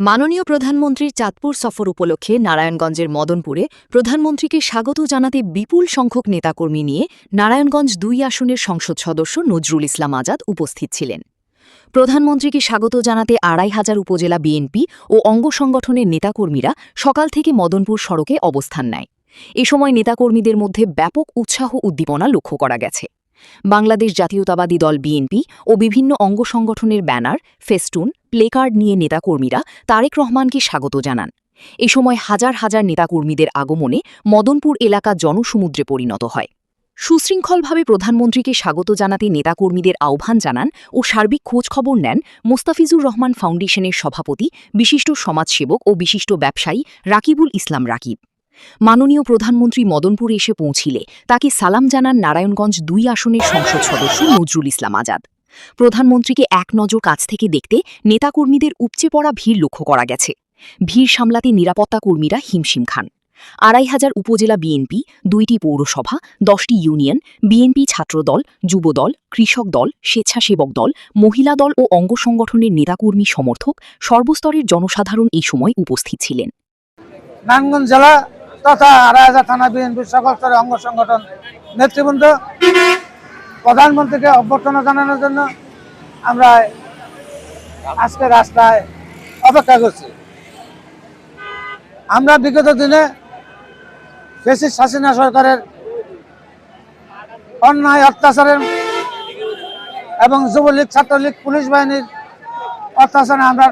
মাননীয় প্রধানমন্ত্রীর চাঁদপুর সফর উপলক্ষে নারায়ণগঞ্জের মদনপুরে প্রধানমন্ত্রীকে স্বাগত জানাতে বিপুল সংখ্যক নেতাকর্মী নিয়ে নারায়ণগঞ্জ ২ আসনের সংসদ সদস্য নজরুল ইসলাম আজাদ উপস্থিত ছিলেন। প্রধানমন্ত্রীকে স্বাগত জানাতে ২৫০০ উপজেলা বিএনপি ও অঙ্গ সংগঠনের নেতাকর্মীরা সকাল থেকে মদনপুর সড়কে অবস্থান নেয়। এ সময় নেতাকর্মীদের মধ্যে ব্যাপক উৎসাহ উদ্দীপনা লক্ষ্য করা গেছে। বাংলাদেশ জাতীয়তাবাদী দল বিএনপি ও বিভিন্ন অঙ্গ সংগঠনের ব্যানার, ফেস্টুন, প্লেকার্ড নিয়ে নেতাকর্মীরা তারেক রহমানকে স্বাগত জানান। এ সময় হাজার হাজার নেতাকর্মীদের আগমনে মদনপুর এলাকা জনসমুদ্রে পরিণত হয়। সুশৃঙ্খলভাবে প্রধানমন্ত্রীকে স্বাগত জানাতে নেতাকর্মীদের আহ্বান জানান ও সার্বিক খোঁজখবর নেন মোস্তাফিজুর রহমান ফাউন্ডেশনের সভাপতি, বিশিষ্ট সমাজসেবক ও বিশিষ্ট ব্যবসায়ী রাকিবুল ইসলাম রাকিব। মাননীয় প্রধানমন্ত্রী মদনপুরে এসে পৌঁছিলে তাকে সালাম জানান নারায়ণগঞ্জ ২ আসনের সংসদ সদস্য নজরুল ইসলাম আজাদ। প্রধানমন্ত্রীকে এক নজর কাছ থেকে দেখতে নেতাকর্মীদের উপচে পড়া ভিড় লক্ষ্য করা গেছে। ভিড় সামলাতে নিরাপত্তা কর্মীরা হিমশিম খান। ২৫০০ উপজেলা বিএনপি, ২টি পৌরসভা, ১০টি ইউনিয়ন, বিএনপি ছাত্রদল, যুবদল, কৃষক দল, স্বেচ্ছাসেবক দল, মহিলা দল ও অঙ্গ সংগঠনের নেতাকর্মী সমর্থক সর্বস্তরের জনসাধারণ এই সময় উপস্থিত ছিলেন। নারায়ণগঞ্জ জেলা তথা ২৫০০ থানা বিএনপির সকল স্তরের অঙ্গ সংগঠন নেতৃবৃন্দ প্রধানমন্ত্রীকে অভ্যর্থনা জানানোর জন্য আমরা আজকে রাস্তায় অপেক্ষা করছি। আমরা বিগত দিনে ফ্যাসিস্ট হাসিনা সরকারের অন্যায় অত্যাচারের এবং যুবলীগ, ছাত্রলীগ, পুলিশ বাহিনীর অত্যাচারে আমরা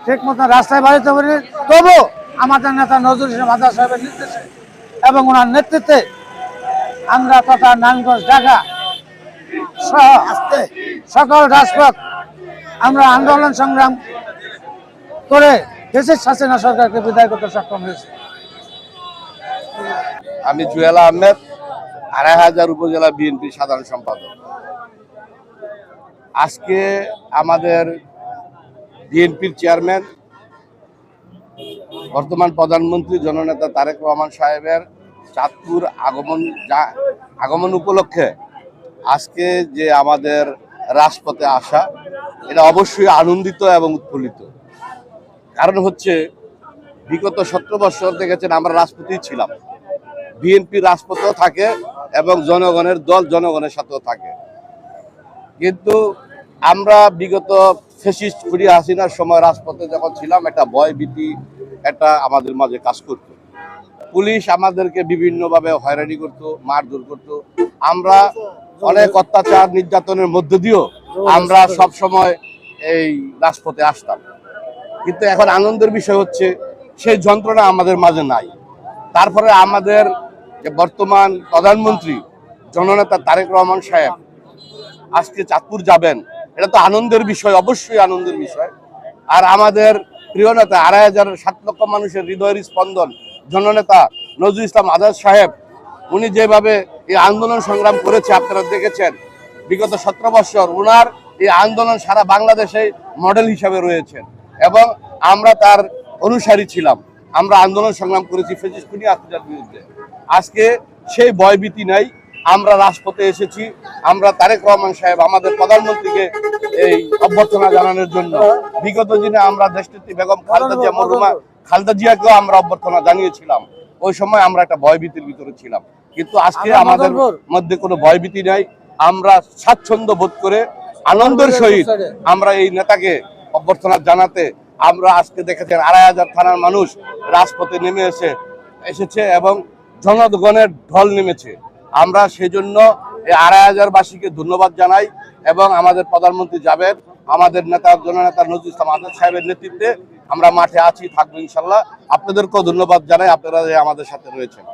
ঠিক মতো রাস্তায় বাড়িতে পারিনি। তবু আমাদের নেতা নজরুল ইসলাম আজাদ সাহেবের নির্দেশে এবং ওনার নেতৃত্বে আমরা তথা নারায়ণগঞ্জ, ঢাকা সহ সকল রাজপথ আমরা আন্দোলন সংগ্রাম করে ফ্যাসিস্ট হাসিনা সরকারকে বিদায় করতে সক্ষম হয়েছে। আমি জুয়েল আহমেদ, ২৫০০ উপজেলা বিএনপি সাধারণ সম্পাদক। আজকে আমাদের বিএনপির চেয়ারম্যান, বর্তমান প্রধানমন্ত্রী জননেতা তারেক রহমান সাহেবের চাঁদপুর আগমন উপলক্ষে আজকে যে আমাদের রাজপথে আসা, এটা অবশ্যই আনন্দিত এবং উৎফুল্লিত। কারণ হচ্ছে বিগত ১৭ বছর দেখেছেন আমরা রাজপথেই ছিলাম, বিএনপি রাজপথেও থাকে এবং জনগণের দল জনগণের সাথেও থাকে। কিন্তু আমরা বিগত ফ্যাসিস্ট খুনি হাসিনার সময় রাজপথে যখন ছিলাম, একটা ভয় ভীতি একটা আমাদের মাঝে কাজ করত। পুলিশ আমাদেরকে বিভিন্নভাবে হয়রানি করত, মারধর করত। আমরা অনেক অত্যাচার নির্যাতনের মধ্য দিয়েও আমরা সব সময় এই রাজপথে আসতাম। কিন্তু এখন আনন্দের বিষয় হচ্ছে সেই যন্ত্রণা আমাদের মাঝে নাই। তারপরে আমাদের যে বর্তমান প্রধানমন্ত্রী জননেতা তারেক রহমান সাহেব আজকে চাঁদপুর যাবেন, এটা তো আনন্দের বিষয়, অবশ্যই আনন্দের বিষয়। আর আমাদের প্রিয় নেতা ৭.৫ লক্ষ মানুষের হৃদয়ের স্পন্দন জননেতা নজরুল ইসলাম আজাদ সাহেব, উনি যেভাবে এই আন্দোলন সংগ্রাম করেছে আপনারা দেখেছেন বিগত ১৭ বছর, ওনার এই আন্দোলন সারা বাংলাদেশে মডেল হিসাবে রয়েছেন এবং আমরা তার অনুসারী ছিলাম। আমরা আন্দোলন সংগ্রাম করেছি ফ্যাসিস্ট খুনি হাসিনার বিরুদ্ধে। আজকে সেই ভয়ভীতি নাই, আমরা রাজপথে এসেছি। আমরা তারেক রহমান সাহেব আমাদের প্রধানমন্ত্রীকে এই অভ্যর্থনা জানানোর জন্য বিগত দিনে আমরা দেশনেত্রী বেগম খালেদা জিয়াকেও আমরা অভ্যর্থনা জানিয়েছিলাম। ওই সময় আমরা একটা ভয়ভীতির ভিতরে ছিলাম, কিন্তু আজকে আমাদের মধ্যে কোনো ভয়ভীতি নাই। আমরা স্বাচ্ছন্দ্য বোধ করে আনন্দের সহিত আমরা এই নেতাকে অভ্যর্থনা জানাতে আমরা আজকে দেখেছেন ২৫০০ থানার মানুষ রাজপথে নেমে এসেছে এবং জনগণের ঢল নেমেছে। আমরা সেজন্য এই ২৫০০ ধন্যবাদ জানাই এবং আমাদের প্রধানমন্ত্রী যাবেন, আমাদের নেতা জননেতা নজরুল ইসলাম আজাদ সাহেবের নেতৃত্বে আমরা মাঠে আছি, থাকবো ইনশাল্লাহ। আপনাদেরকেও ধন্যবাদ জানাই, আপনারা যে আমাদের সাথে রয়েছেন।